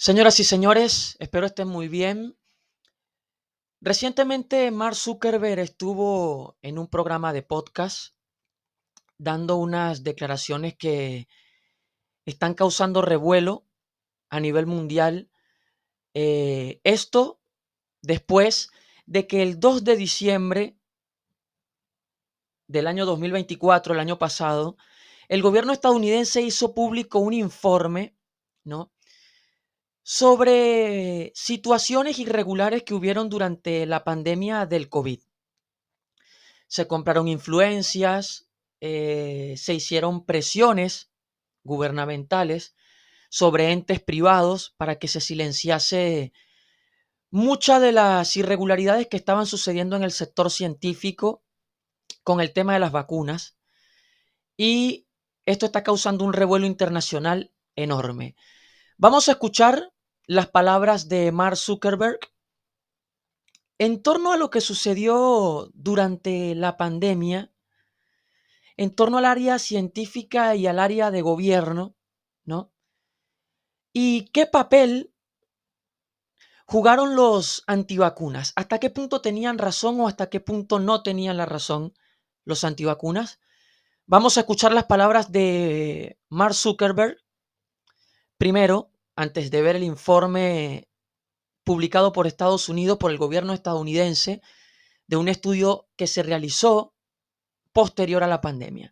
Señoras y señores, espero estén muy bien. Recientemente Mark Zuckerberg estuvo en un programa de podcast dando unas declaraciones que están causando revuelo a nivel mundial. Esto después de que el 2 de diciembre del año 2024, el año pasado, el gobierno estadounidense hizo público un informe, ¿no?, sobre situaciones irregulares que hubieron durante la pandemia del COVID. Se compraron influencias, se hicieron presiones gubernamentales sobre entes privados para que se silenciase muchas de las irregularidades que estaban sucediendo en el sector científico con el tema de las vacunas. Y esto está causando un revuelo internacional enorme. Vamos a escuchar las palabras de Mark Zuckerberg en torno a lo que sucedió durante la pandemia, en torno al área científica y al área de gobierno, ¿no? ¿Y qué papel jugaron los antivacunas? ¿Hasta qué punto tenían razón o hasta qué punto no tenían la razón los antivacunas? Vamos a escuchar las palabras de Mark Zuckerberg primero, antes de ver el informe publicado por Estados Unidos, por el gobierno estadounidense, de un estudio que se realizó posterior a la pandemia.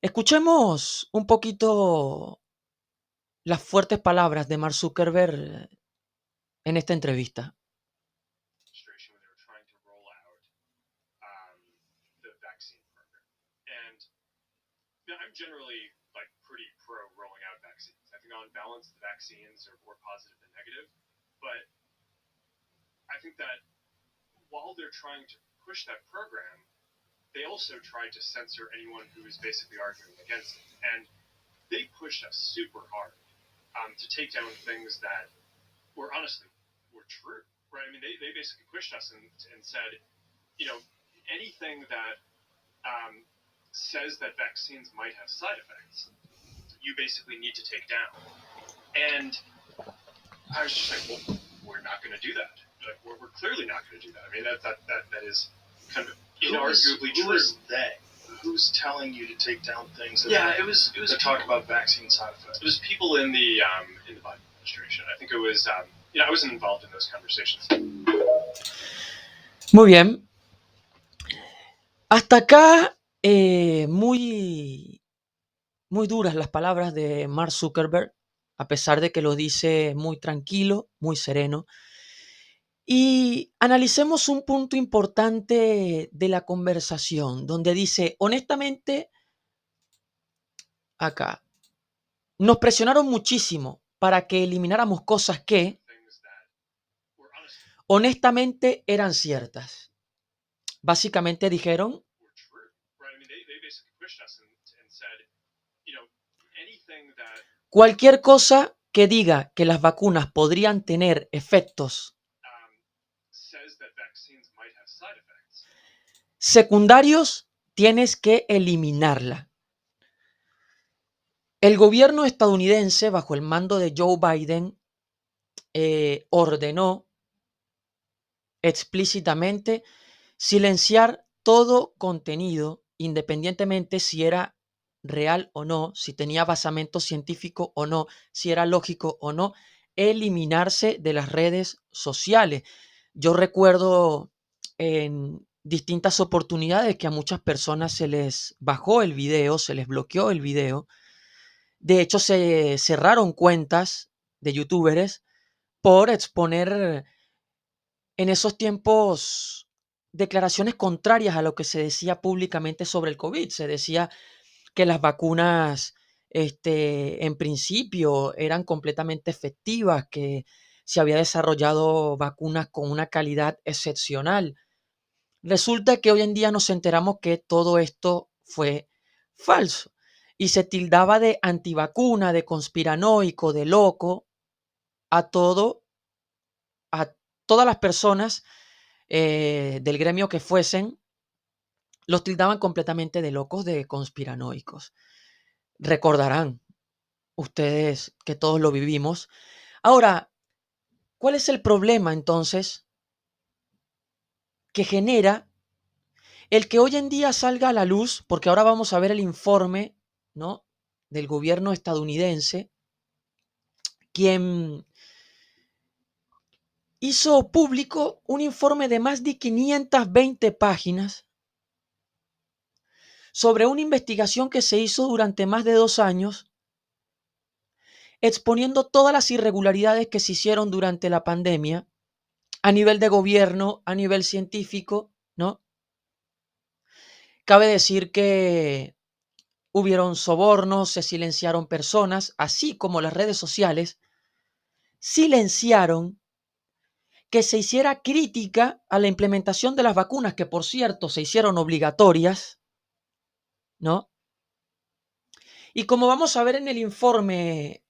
Escuchemos un poquito las fuertes palabras de Mark Zuckerberg en esta entrevista. I'm generally like pretty pro rolling out vaccines. I think on balance the vaccines are more positive than negative, but I think that while they're trying to push that program, they also tried to censor anyone who was basically arguing against it. And they pushed us super hard to take down things that were honestly were true, right? I mean, they basically pushed us and said, you know, anything that says that vaccines might have side effects, you basically need to take down. And I was just like, well, we're not going to do that. Like, we're clearly not going to do that. I mean, that is kind of inarguably true. Who is they? Who's telling you to take down things? It was to talk about vaccine side effects. It was people in the Biden administration. I think it was I wasn't involved in those conversations. Muy bien. Hasta acá muy duras las palabras de Mark Zuckerberg, a pesar de que lo dice muy tranquilo, muy sereno. Y analicemos un punto importante de la conversación, donde dice, honestamente, acá, nos presionaron muchísimo para que elimináramos cosas que, honestamente, eran ciertas. Básicamente dijeron, cualquier cosa que diga que las vacunas podrían tener efectos secundarios, tienes que eliminarla. El gobierno estadounidense, bajo el mando de Joe Biden, ordenó explícitamente silenciar todo contenido, independientemente si era real o no, si tenía basamento científico o no, si era lógico o no, eliminarse de las redes sociales. Yo recuerdo en distintas oportunidades que a muchas personas se les bajó el video, se les bloqueó el video. De hecho, se cerraron cuentas de youtubers por exponer en esos tiempos declaraciones contrarias a lo que se decía públicamente sobre el COVID. Se decía que las vacunas, en principio, eran completamente efectivas, que se había desarrollado vacunas con una calidad excepcional. Resulta que hoy en día nos enteramos que todo esto fue falso y se tildaba de antivacuna, de conspiranoico, de loco a todas las personas del gremio que fuesen, los tildaban completamente de locos, de conspiranoicos. Recordarán ustedes que todos lo vivimos, Ahora, ¿cuál es el problema entonces que genera el que hoy en día salga a la luz? Porque ahora vamos a ver el informe, ¿no?, del gobierno estadounidense, quien hizo público un informe de más de 520 páginas sobre una investigación que se hizo durante más de 2 años, exponiendo todas las irregularidades que se hicieron durante la pandemia a nivel de gobierno, a nivel científico, ¿no? Cabe decir que hubieron sobornos, se silenciaron personas, así como las redes sociales silenciaron que se hiciera crítica a la implementación de las vacunas, que por cierto se hicieron obligatorias, ¿no? Y como vamos a ver en el informe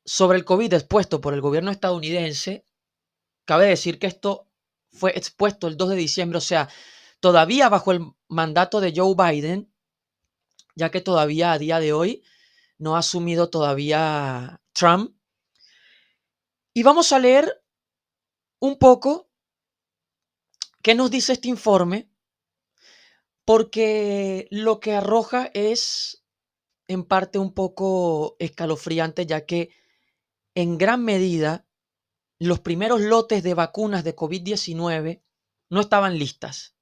sobre el COVID expuesto por el gobierno estadounidense, cabe decir que esto fue expuesto el 2 de diciembre, o sea, todavía bajo el mandato de Joe Biden, ya que todavía a día de hoy no ha asumido todavía Trump. Y vamos a leer un poco qué nos dice este informe, porque lo que arroja es en parte un poco escalofriante, ya que en gran medida los primeros lotes de vacunas de COVID-19 no estaban listas.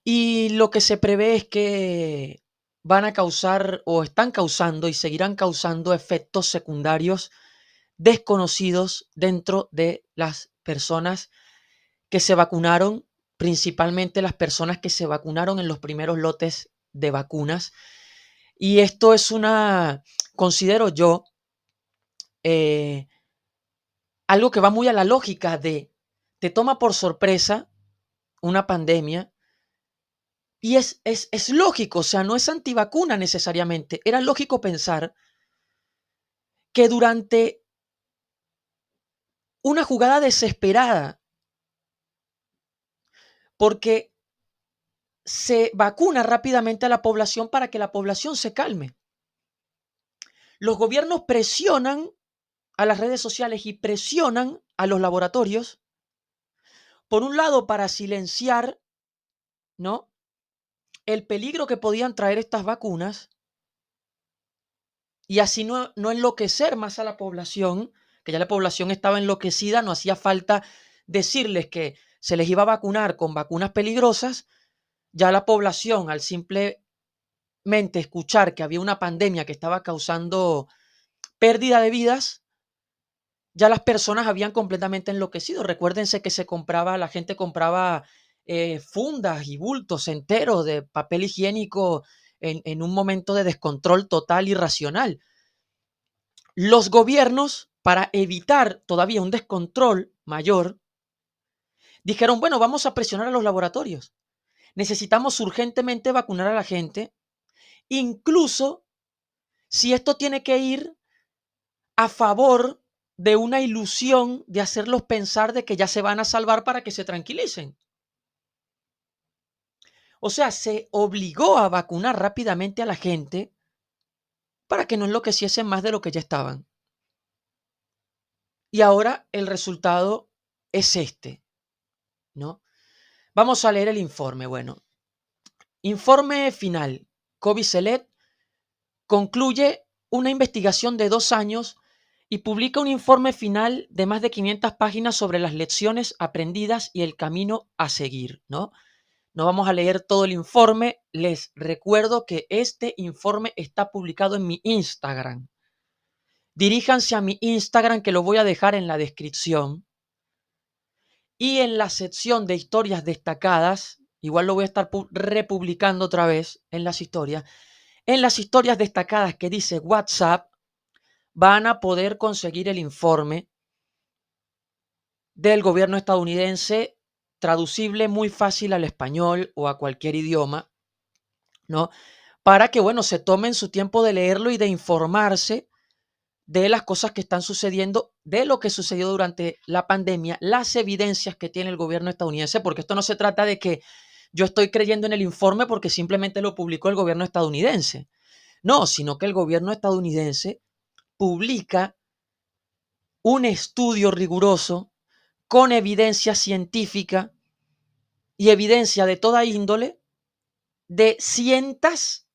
Y lo que se prevé es que van a causar o están causando y seguirán causando efectos secundarios desconocidos dentro de las personas que se vacunaron, principalmente las personas que se vacunaron en los primeros lotes de vacunas. Y esto es considero yo, eh, algo que va muy a la lógica de, te toma por sorpresa una pandemia y es lógico, o sea, no es antivacuna necesariamente. Era lógico pensar que durante una jugada desesperada, porque se vacuna rápidamente a la población para que la población se calme. Los gobiernos presionan a las redes sociales y presionan a los laboratorios, por un lado para silenciar, ¿no?, el peligro que podían traer estas vacunas y así no enloquecer más a la población, que ya la población estaba enloquecida, no hacía falta decirles que se les iba a vacunar con vacunas peligrosas, ya la población al simplemente escuchar que había una pandemia que estaba causando pérdida de vidas, ya las personas habían completamente enloquecido. Recuérdense que la gente compraba fundas y bultos enteros de papel higiénico en un momento de descontrol total y racional. Los gobiernos, para evitar todavía un descontrol mayor, dijeron, bueno, vamos a presionar a los laboratorios. Necesitamos urgentemente vacunar a la gente, incluso si esto tiene que ir a favor de una ilusión de hacerlos pensar de que ya se van a salvar para que se tranquilicen. O sea, se obligó a vacunar rápidamente a la gente para que no enloqueciesen más de lo que ya estaban. Y ahora el resultado es este, ¿no? Vamos a leer el informe. Bueno, informe final. Coviselect concluye una investigación de 2 años y publica un informe final de más de 500 páginas sobre las lecciones aprendidas y el camino a seguir, ¿no? No vamos a leer todo el informe. Les recuerdo que este informe está publicado en mi Instagram. Diríjanse a mi Instagram, que lo voy a dejar en la descripción. Y en la sección de historias destacadas, igual lo voy a estar republicando otra vez en las historias. En las historias destacadas que dice WhatsApp, van a poder conseguir el informe del gobierno estadounidense, traducible muy fácil al español o a cualquier idioma, ¿no? Para que, bueno, se tomen su tiempo de leerlo y de informarse de las cosas que están sucediendo, de lo que sucedió durante la pandemia, las evidencias que tiene el gobierno estadounidense, porque esto no se trata de que yo estoy creyendo en el informe porque simplemente lo publicó el gobierno estadounidense. No, sino que el gobierno estadounidense publica un estudio riguroso con evidencia científica y evidencia de toda índole de cientos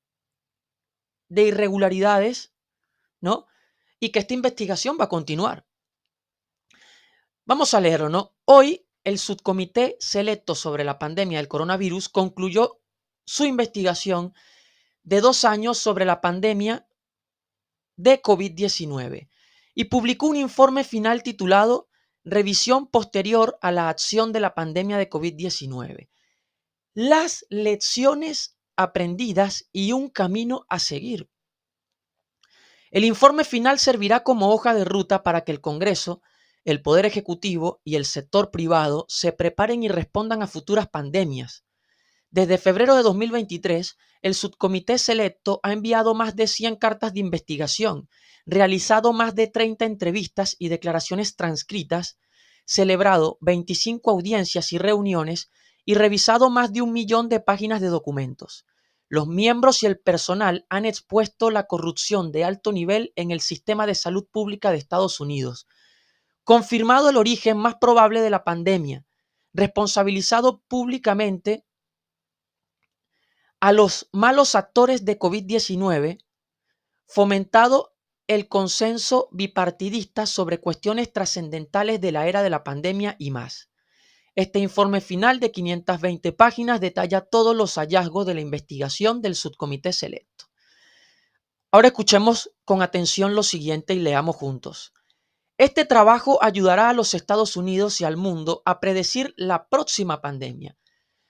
de irregularidades, ¿no? Y que esta investigación va a continuar. Vamos a leerlo, ¿no? Hoy, el subcomité selecto sobre la pandemia del coronavirus concluyó su investigación de 2 años sobre la pandemia de COVID-19 y publicó un informe final titulado Revisión posterior a la acción de la pandemia de COVID-19. Las lecciones aprendidas y un camino a seguir. El informe final servirá como hoja de ruta para que el Congreso, el Poder Ejecutivo y el sector privado se preparen y respondan a futuras pandemias. Desde febrero de 2023, el subcomité selecto ha enviado más de 100 cartas de investigación, realizado más de 30 entrevistas y declaraciones transcritas, celebrado 25 audiencias y reuniones y revisado más de 1 millón de páginas de documentos. Los miembros y el personal han expuesto la corrupción de alto nivel en el sistema de salud pública de Estados Unidos, confirmado el origen más probable de la pandemia, responsabilizado públicamente a los malos actores de COVID-19, fomentado el consenso bipartidista sobre cuestiones trascendentales de la era de la pandemia y más. Este informe final de 520 páginas detalla todos los hallazgos de la investigación del subcomité selecto. Ahora escuchemos con atención lo siguiente y leamos juntos. Este trabajo ayudará a los Estados Unidos y al mundo a predecir la próxima pandemia,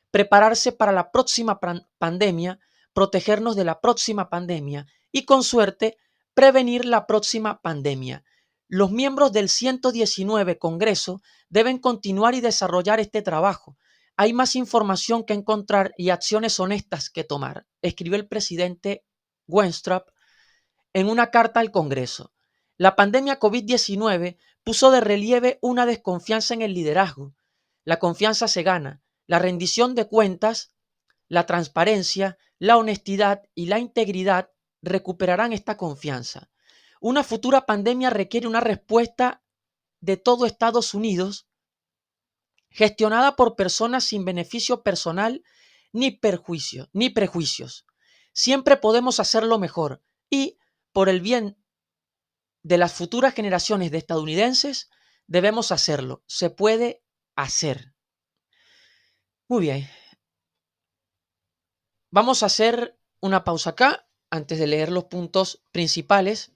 prepararse para la próxima pandemia, protegernos de la próxima pandemia y, con suerte, prevenir la próxima pandemia. Los miembros del 119 Congreso deben continuar y desarrollar este trabajo. Hay más información que encontrar y acciones honestas que tomar, escribió el presidente Wenstrup en una carta al Congreso. La pandemia COVID-19 puso de relieve una desconfianza en el liderazgo. La confianza se gana. La rendición de cuentas, la transparencia, la honestidad y la integridad recuperarán esta confianza. Una futura pandemia requiere una respuesta de todo Estados Unidos, gestionada por personas sin beneficio personal ni prejuicios. Siempre podemos hacerlo mejor y, por el bien de las futuras generaciones de estadounidenses, debemos hacerlo. Se puede hacer. Muy bien. Vamos a hacer una pausa acá antes de leer los puntos principales.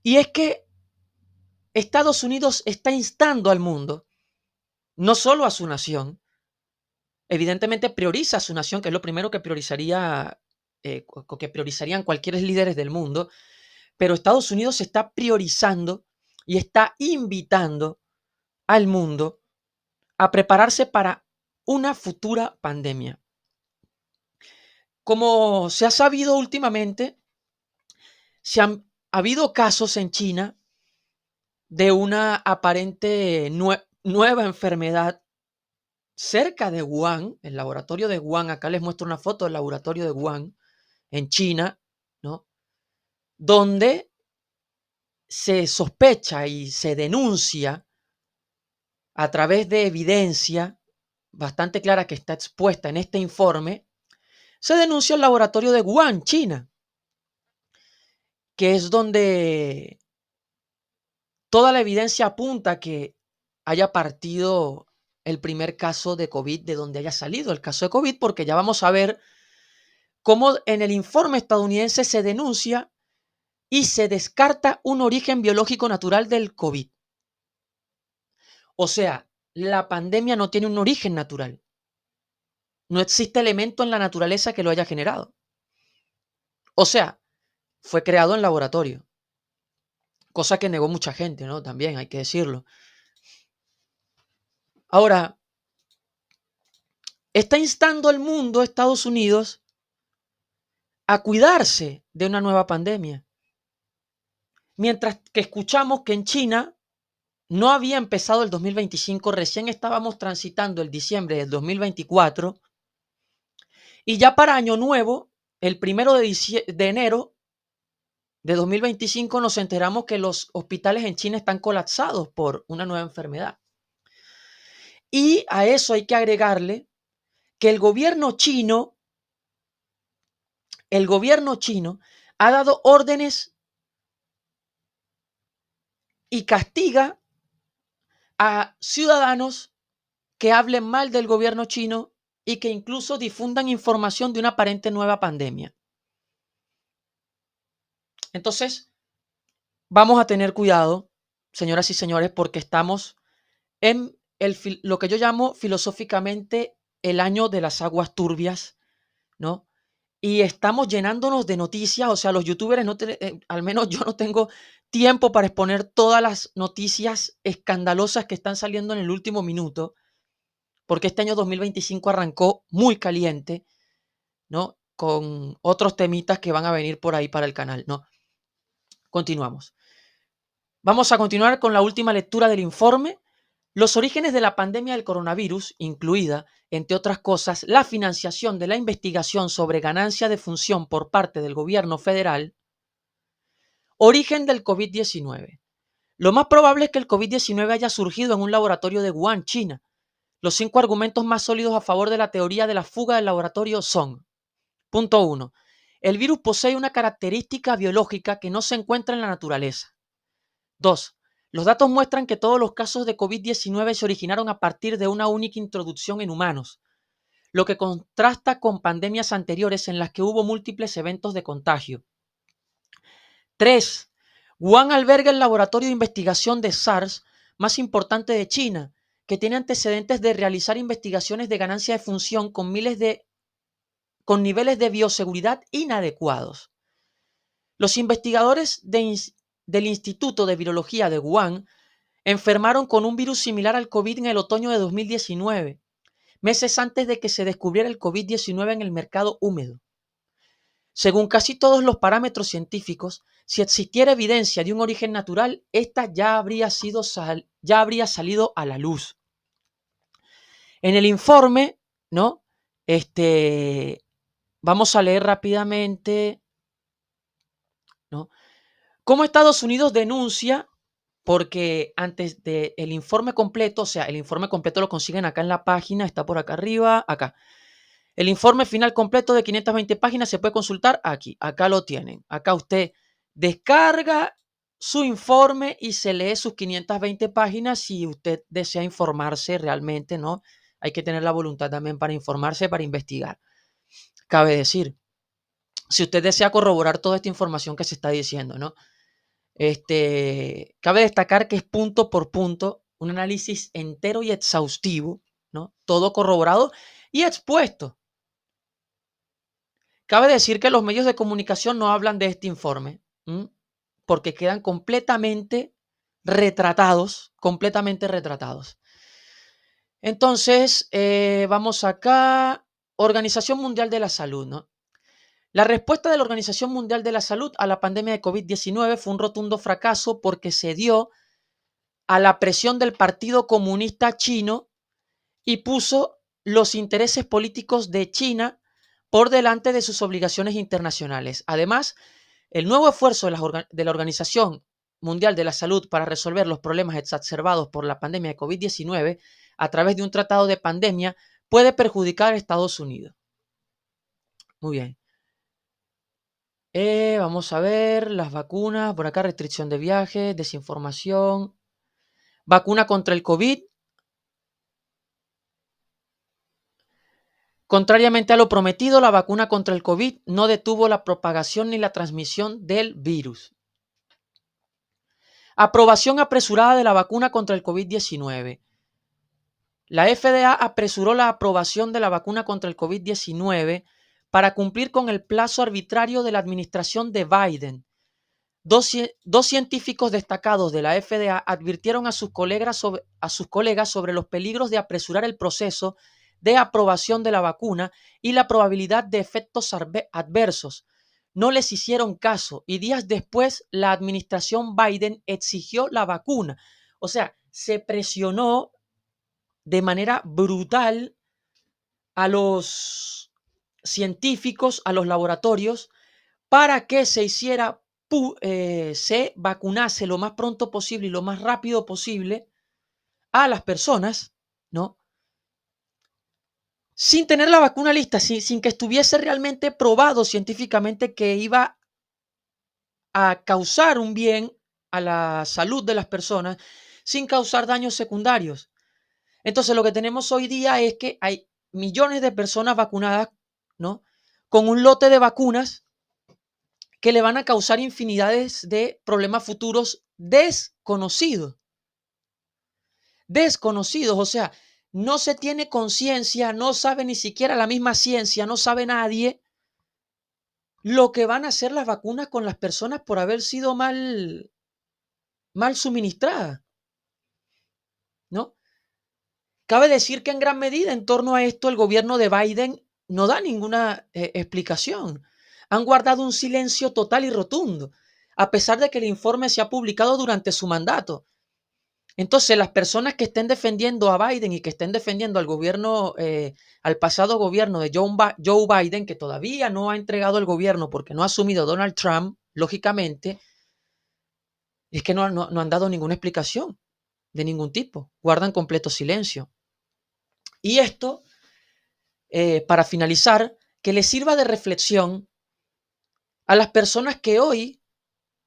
Y es que Estados Unidos está instando al mundo, no solo a su nación, evidentemente prioriza a su nación, que es lo primero que priorizarían cualquier líderes del mundo, pero Estados Unidos está priorizando y está invitando al mundo a prepararse para una futura pandemia. Como se ha sabido últimamente, ha habido casos en China de una aparente nueva enfermedad cerca de Wuhan, el laboratorio de Wuhan. Acá les muestro una foto del laboratorio de Wuhan en China, ¿no? Donde se sospecha y se denuncia a través de evidencia bastante clara que está expuesta en este informe, se denuncia el laboratorio de Wuhan, China, que es donde toda la evidencia apunta que haya partido el primer caso de COVID, de donde haya salido el caso de COVID, porque ya vamos a ver cómo en el informe estadounidense se denuncia y se descarta un origen biológico natural del COVID. O sea, la pandemia no tiene un origen natural. No existe elemento en la naturaleza que lo haya generado. O sea, fue creado en laboratorio. Cosa que negó mucha gente, ¿no? También hay que decirlo. Ahora, está instando al mundo, Estados Unidos, a cuidarse de una nueva pandemia. Mientras que escuchamos que en China no había empezado el 2025, recién estábamos transitando el diciembre del 2024 y ya para Año Nuevo, el 1 de enero, de 2025 nos enteramos que los hospitales en China están colapsados por una nueva enfermedad. Y a eso hay que agregarle que el gobierno chino ha dado órdenes y castiga a ciudadanos que hablen mal del gobierno chino y que incluso difundan información de una aparente nueva pandemia. Entonces, vamos a tener cuidado, señoras y señores, porque estamos en lo que yo llamo filosóficamente el año de las aguas turbias, ¿no? Y estamos llenándonos de noticias, o sea, los youtubers, al menos yo no tengo tiempo para exponer todas las noticias escandalosas que están saliendo en el último minuto, porque este año 2025 arrancó muy caliente, ¿no? Con otros temitas que van a venir por ahí para el canal, ¿no? Continuamos. Vamos a continuar con la última lectura del informe. Los orígenes de la pandemia del coronavirus, incluida, entre otras cosas, la financiación de la investigación sobre ganancia de función por parte del gobierno federal. Origen del COVID-19. Lo más probable es que el COVID-19 haya surgido en un laboratorio de Wuhan, China. Los 5 argumentos más sólidos a favor de la teoría de la fuga del laboratorio son: punto 1. El virus posee una característica biológica que no se encuentra en la naturaleza. 2. Los datos muestran que todos los casos de COVID-19 se originaron a partir de una única introducción en humanos, lo que contrasta con pandemias anteriores en las que hubo múltiples eventos de contagio. 3. Wuhan alberga el laboratorio de investigación de SARS más importante de China, que tiene antecedentes de realizar investigaciones de ganancia de función con niveles de bioseguridad inadecuados. Los investigadores del Instituto de Virología de Wuhan enfermaron con un virus similar al COVID en el otoño de 2019, meses antes de que se descubriera el COVID-19 en el mercado húmedo. Según casi todos los parámetros científicos, si existiera evidencia de un origen natural, esta ya habría salido a la luz. En el informe, ¿no? Vamos a leer rápidamente, ¿no? Cómo Estados Unidos denuncia, porque antes del informe completo, o sea, el informe completo lo consiguen acá en la página, está por acá arriba, acá. El informe final completo de 520 páginas se puede consultar aquí, acá lo tienen. Acá usted descarga su informe y se lee sus 520 páginas si usted desea informarse realmente, ¿no? Hay que tener la voluntad también para informarse, para investigar. Cabe decir, si usted desea corroborar toda esta información que se está diciendo, ¿no? Cabe destacar que es punto por punto, un análisis entero y exhaustivo, ¿no? Todo corroborado y expuesto. Cabe decir que los medios de comunicación no hablan de este informe, porque quedan completamente retratados, Entonces, vamos acá, Organización Mundial de la Salud, ¿no? La respuesta de la Organización Mundial de la Salud a la pandemia de COVID-19 fue un rotundo fracaso porque se dio a la presión del Partido Comunista Chino y puso los intereses políticos de China por delante de sus obligaciones internacionales. Además, el nuevo esfuerzo de la Organización Mundial de la Salud para resolver los problemas exacerbados por la pandemia de COVID-19 a través de un tratado de pandemia puede perjudicar a Estados Unidos. Muy bien. Vamos a ver las vacunas. Por acá, restricción de viajes, desinformación. Vacuna contra el COVID. Contrariamente a lo prometido, la vacuna contra el COVID no detuvo la propagación ni la transmisión del virus. Aprobación apresurada de la vacuna contra el COVID-19. La FDA apresuró la aprobación de la vacuna contra el COVID-19 para cumplir con el plazo arbitrario de la administración de Biden. Dos científicos destacados de la FDA advirtieron a sus colegas sobre los peligros de apresurar el proceso de aprobación de la vacuna y la probabilidad de efectos adversos. No les hicieron caso y días después la administración Biden exigió la vacuna. O sea, se presionó de manera brutal a los científicos, a los laboratorios, para que se hiciera se vacunase lo más pronto posible y lo más rápido posible a las personas, ¿no? Sin tener la vacuna lista, sin que estuviese realmente probado científicamente que iba a causar un bien a la salud de las personas sin causar daños secundarios. Entonces, lo que tenemos hoy día es que hay millones de personas vacunadas, ¿no? Con un lote de vacunas que le van a causar infinidades de problemas futuros desconocidos. Desconocidos, o sea, no se tiene conciencia, no sabe ni siquiera la misma ciencia, no sabe nadie lo que van a hacer las vacunas con las personas por haber sido mal suministradas, ¿no? Cabe decir que en gran medida en torno a esto el gobierno de Biden no da ninguna explicación. Han guardado un silencio total y rotundo, a pesar de que el informe se ha publicado durante su mandato. Entonces, las personas que estén defendiendo a Biden y que estén defendiendo al gobierno, al pasado gobierno de Joe Biden, que todavía no ha entregado el gobierno porque no ha asumido Donald Trump, lógicamente, es que no han dado ninguna explicación de ningún tipo. Guardan completo silencio. Y esto, para finalizar, que les sirva de reflexión a las personas que hoy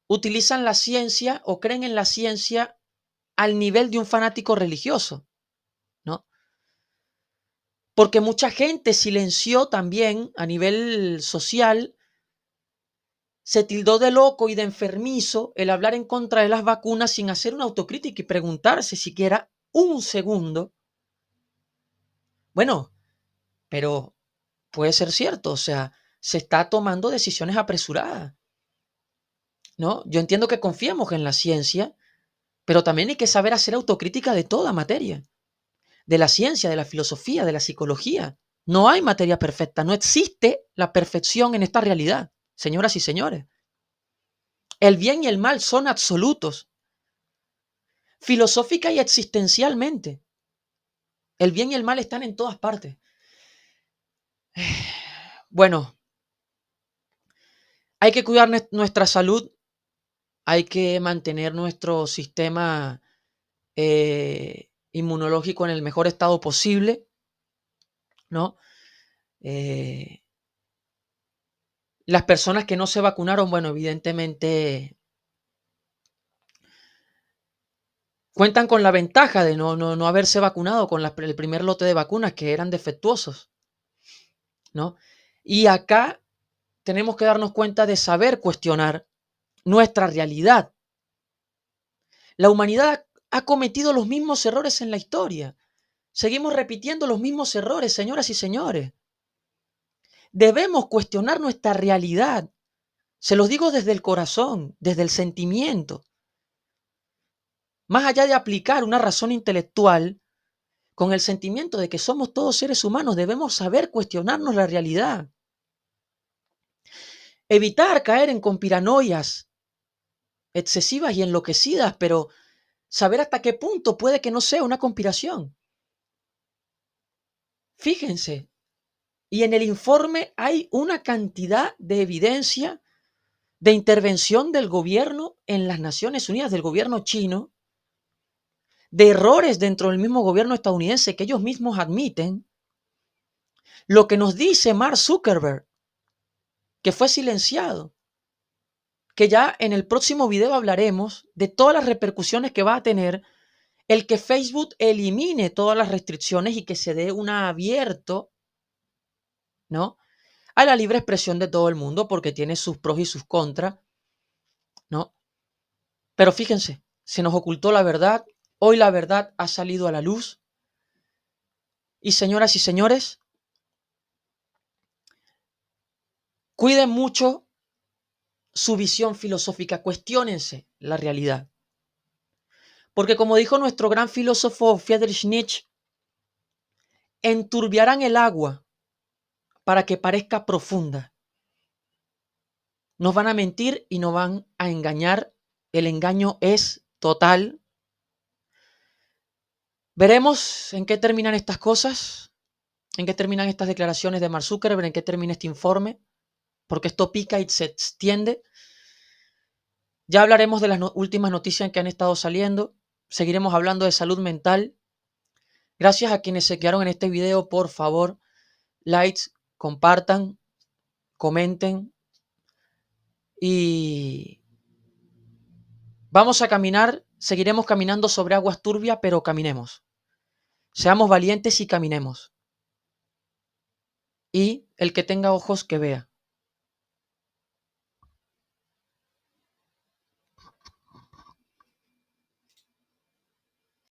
utilizan la ciencia o creen en la ciencia al nivel de un fanático religioso, ¿no? Porque mucha gente silenció también a nivel social, se tildó de loco y de enfermizo el hablar en contra de las vacunas sin hacer una autocrítica y preguntarse siquiera un segundo. Bueno, pero puede ser cierto, o sea, se está tomando decisiones apresuradas, ¿no? Yo entiendo que confiamos en la ciencia, pero también hay que saber hacer autocrítica de toda materia, de la ciencia, de la filosofía, de la psicología. No hay materia perfecta, no existe la perfección en esta realidad, señoras y señores. El bien y el mal son absolutos, filosófica y existencialmente. El bien y el mal están en todas partes. Bueno, hay que cuidar nuestra salud, hay que mantener nuestro sistema inmunológico en el mejor estado posible, ¿no? Las personas que no se vacunaron, bueno, evidentemente cuentan con la ventaja de no haberse vacunado con el primer lote de vacunas que eran defectuosos, ¿no? Y acá tenemos que darnos cuenta de saber cuestionar nuestra realidad. La humanidad ha cometido los mismos errores en la historia. Seguimos repitiendo los mismos errores, señoras y señores. Debemos cuestionar nuestra realidad. Se los digo desde el corazón, desde el sentimiento. Más allá de aplicar una razón intelectual, con el sentimiento de que somos todos seres humanos, debemos saber cuestionarnos la realidad. Evitar caer en conspiranoias excesivas y enloquecidas, pero saber hasta qué punto puede que no sea una conspiración. Fíjense, y en el informe hay una cantidad de evidencia de intervención del gobierno en las Naciones Unidas, del gobierno chino, de errores dentro del mismo gobierno estadounidense que ellos mismos admiten. Lo que nos dice Mark Zuckerberg, que fue silenciado, que ya en el próximo video hablaremos de todas las repercusiones que va a tener el que Facebook elimine todas las restricciones y que se dé un abierto, ¿no?, a la libre expresión de todo el mundo, porque tiene sus pros y sus contras, ¿no? Pero fíjense, se nos ocultó la verdad, hoy la verdad ha salido a la luz. Y señoras y señores, cuiden mucho su visión filosófica, cuestiónense la realidad. Porque como dijo nuestro gran filósofo Friedrich Nietzsche, enturbiarán el agua para que parezca profunda. Nos van a mentir y nos van a engañar. El engaño es total. Veremos en qué terminan estas cosas, en qué terminan estas declaraciones de Mark Zuckerberg, en qué termina este informe, porque esto pica y se extiende. Ya hablaremos de las últimas noticias que han estado saliendo. Seguiremos hablando de salud mental. Gracias a quienes se quedaron en este video. Por favor, likes, compartan, comenten. Y vamos a caminar. Seguiremos caminando sobre aguas turbias, pero caminemos. Seamos valientes y caminemos. Y el que tenga ojos, que vea.